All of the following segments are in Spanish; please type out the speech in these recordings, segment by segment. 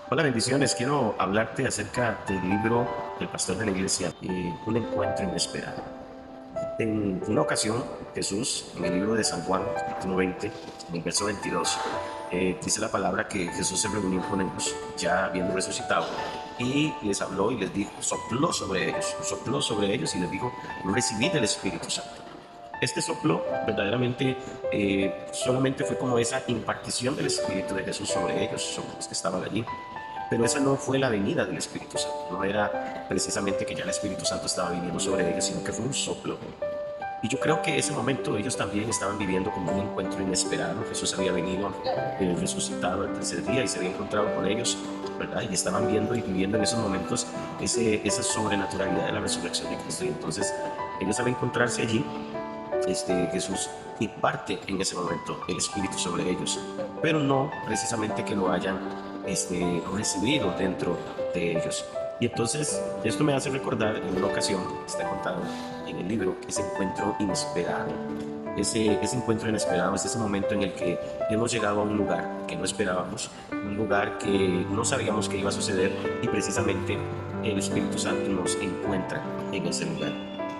Hola, bendiciones. Quiero hablarte acerca del libro del pastor de la iglesia, Un encuentro inesperado. En una ocasión, Jesús, en el libro de San Juan, capítulo 20, en el verso 22, dice la palabra que Jesús se reunió con ellos, ya habiendo resucitado, y les habló y les dijo, sopló sobre ellos y les dijo, recibid el Espíritu Santo. Este soplo verdaderamente solamente fue como esa impartición del Espíritu de Jesús sobre ellos, sobre los que estaban allí. Pero esa no fue la venida del Espíritu Santo, no era precisamente que ya el Espíritu Santo estaba viniendo sobre ellos, sino que fue un soplo. Y yo creo que ese momento ellos también estaban viviendo como un encuentro inesperado. Jesús había venido resucitado al tercer día y se había encontrado con ellos, ¿verdad? Y estaban viendo y viviendo en esos momentos esa sobrenaturalidad de la resurrección de Cristo. Y entonces ellos al encontrarse allí, Jesús imparte en ese momento el Espíritu sobre ellos, pero no precisamente que lo hayan recibido dentro de ellos. Y entonces esto me hace recordar en una ocasión, está contado en el libro, ese encuentro inesperado. Ese encuentro inesperado es ese momento en el que hemos llegado a un lugar que no esperábamos, un lugar que no sabíamos que iba a suceder y precisamente el Espíritu Santo nos encuentra en ese lugar.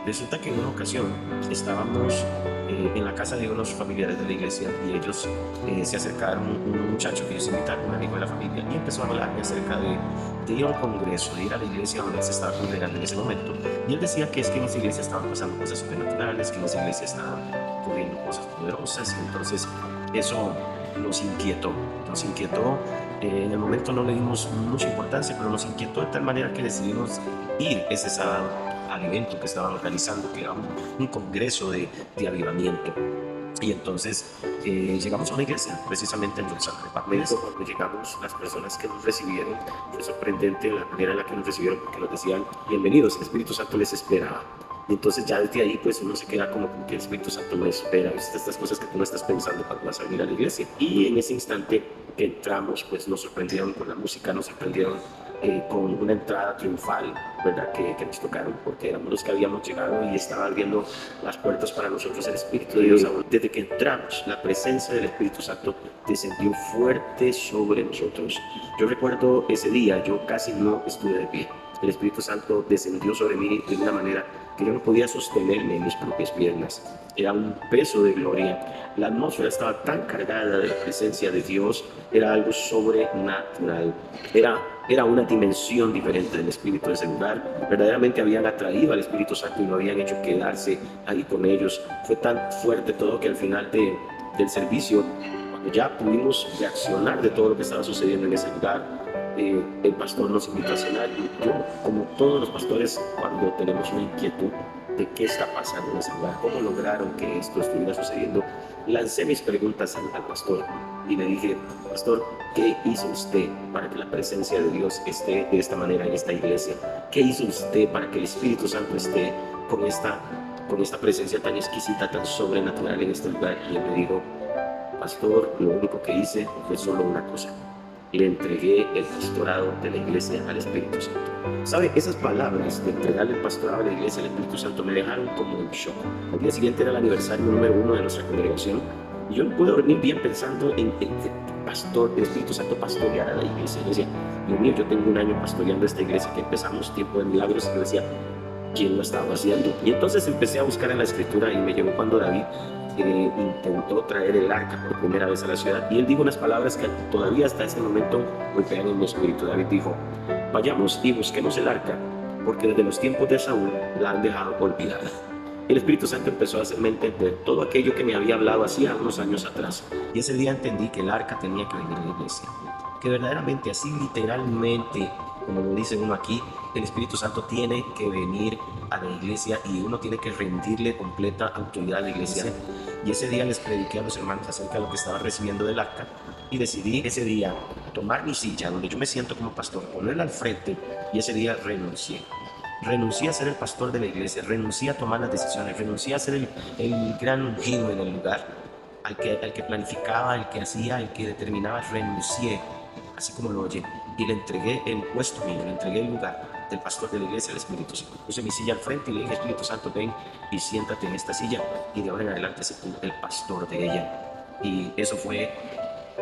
Resulta que en una ocasión estábamos en la casa de unos familiares de la iglesia y ellos se acercaron, un muchacho que ellos invitaron, un amigo de la familia, y empezó a hablarme acerca de ir a un congreso, de ir a la iglesia donde él se estaba congregando en ese momento. Y él decía que es que en esa iglesia estaban pasando cosas sobrenaturales, que en esa iglesia estaban ocurriendo cosas poderosas, y entonces eso nos inquietó, nos inquietó. En el momento no le dimos mucha importancia, pero nos inquietó de tal manera que decidimos ir ese sábado al evento que estaban organizando, que era un congreso de avivamiento. Y entonces llegamos a una iglesia, precisamente en San Pedro. Cuando llegamos, las personas que nos recibieron, fue sorprendente la manera en la que nos recibieron, porque nos decían, bienvenidos, el Espíritu Santo les esperaba. Y entonces ya desde ahí pues uno se queda como que el Espíritu Santo me espera, estas cosas que tú no estás pensando cuando vas a venir a la iglesia. Y en ese instante que entramos, pues nos sorprendieron con la música, nos sorprendieron con una entrada triunfal, ¿verdad? Que nos tocaron, porque éramos los que habíamos llegado y estaba abriendo las puertas para nosotros el Espíritu de Dios. Desde que entramos, la presencia del Espíritu Santo descendió fuerte sobre nosotros. Yo recuerdo ese día, yo casi no estuve de pie. El Espíritu Santo descendió sobre mí de una manera que yo no podía sostenerme en mis propias piernas. Era un peso de gloria. La atmósfera estaba tan cargada de la presencia de Dios, era algo sobrenatural. Era una dimensión diferente del Espíritu de ese lugar. Verdaderamente habían atraído al Espíritu Santo y lo habían hecho quedarse ahí con ellos. Fue tan fuerte todo que al final del servicio, cuando ya pudimos reaccionar de todo lo que estaba sucediendo en ese lugar, el pastor nos invitó a cenar y yo, como todos los pastores, cuando tenemos una inquietud de qué está pasando en ese lugar, cómo lograron que esto estuviera sucediendo, lancé mis preguntas al pastor y le dije, pastor, ¿qué hizo usted para que la presencia de Dios esté de esta manera en esta iglesia? ¿Qué hizo usted para que el Espíritu Santo esté con esta presencia tan exquisita, tan sobrenatural en este lugar? Y él me dijo, pastor, lo único que hice fue solo una cosa: le entregué el pastorado de la iglesia al Espíritu Santo. ¿Sabe? Esas palabras de entregarle el pastorado de la iglesia al Espíritu Santo me dejaron como en shock. Al día siguiente era el aniversario número 1 de nuestra congregación y yo no puedo dormir bien pensando en que el Espíritu Santo pastoreara la iglesia. Yo decía, Dios mío, yo tengo un año pastoreando esta iglesia que empezamos tiempo de milagros, y yo decía, ¿quién lo estaba haciendo? Y entonces empecé a buscar en la escritura y me llegó cuando David intentó traer el arca por primera vez a la ciudad, y él dijo unas palabras que todavía hasta este momento golpean en mi espíritu. David dijo, vayamos y busquemos el arca, porque desde los tiempos de Saúl la han dejado olvidada. El Espíritu Santo empezó a hacerme entender todo aquello que me había hablado hacía unos años atrás, y ese día entendí que el arca tenía que venir a la iglesia, que verdaderamente, así literalmente como lo dice uno aquí, el Espíritu Santo tiene que venir a la iglesia y uno tiene que rendirle completa autoridad a la iglesia. Y ese día les prediqué a los hermanos acerca de lo que estaban recibiendo del arca, y decidí ese día tomar mi silla donde yo me siento como pastor, ponerla al frente, y ese día renuncié. Renuncié a ser el pastor de la iglesia, renuncié a tomar las decisiones, renuncié a ser el gran ungido en el lugar, al que planificaba, el que hacía, el que determinaba. Renuncié, así como lo oye, y le entregué el puesto mío, le entregué el lugar del pastor de la iglesia al Espíritu Santo. Puse mi silla al frente y le dije, Espíritu Santo, ven y siéntate en esta silla, y de ahora en adelante sé tú el pastor de ella. Y eso fue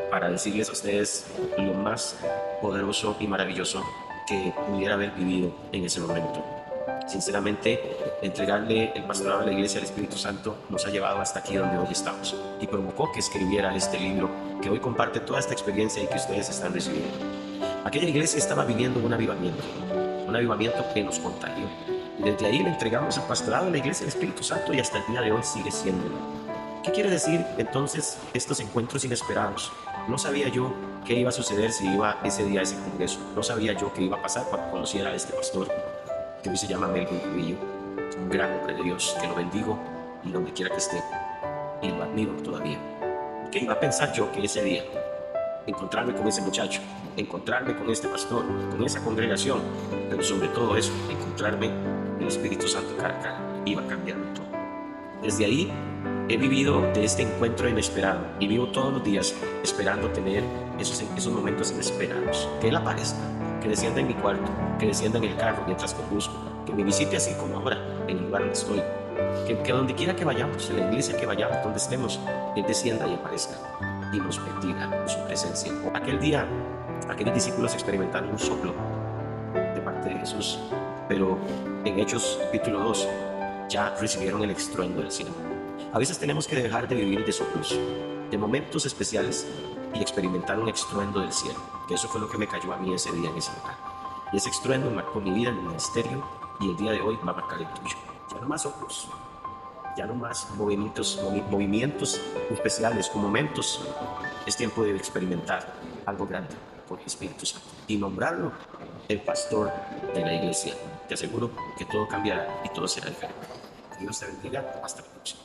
para decirles a ustedes lo más poderoso y maravilloso que pudiera haber vivido en ese momento. Sinceramente, entregarle el pastorado a la iglesia al Espíritu Santo nos ha llevado hasta aquí donde hoy estamos y provocó que escribiera este libro que hoy comparte toda esta experiencia y que ustedes están recibiendo. Aquella iglesia estaba viviendo un avivamiento que nos contagió. Y desde ahí le entregamos el pastorado a la iglesia del Espíritu Santo y hasta el día de hoy sigue siéndolo. ¿Qué quiere decir entonces estos encuentros inesperados? No sabía yo qué iba a suceder si iba ese día a ese congreso. No sabía yo qué iba a pasar cuando conociera a este pastor, que hoy se llama Melvin Cubillo, un gran hombre de Dios, que lo bendigo y donde quiera que esté, y lo admiro todavía. ¿Qué iba a pensar yo que ese día encontrarme con ese muchacho, encontrarme con este pastor, con esa congregación, pero sobre todo eso, encontrarme el Espíritu Santo cara a cara, iba cambiando todo? Desde ahí he vivido de este encuentro inesperado y vivo todos los días esperando tener esos momentos inesperados, que Él aparezca, que descienda en mi cuarto, que descienda en el carro mientras conduzco, que me visite así como ahora, en el lugar donde estoy, que donde quiera que vayamos, en la iglesia que vayamos, donde estemos, Él descienda y aparezca y nos bendiga con su presencia. Aquel día, aquellos discípulos experimentaron un soplo de parte de Jesús, pero en Hechos capítulo 2 ya recibieron el estruendo del cielo. A veces tenemos que dejar de vivir de soplos, de momentos especiales y experimentar un estruendo del cielo, que eso fue lo que me cayó a mí ese día en ese lugar. Y ese estruendo marcó mi vida en mi ministerio y el día de hoy va a marcar el tuyo. Ya no más soplos, ya no más movimientos especiales o momentos. Es tiempo de experimentar algo grande por el Espíritu Santo y nombrarlo el pastor de la iglesia. Te aseguro que todo cambiará y todo será diferente. Dios te bendiga. Hasta la próxima.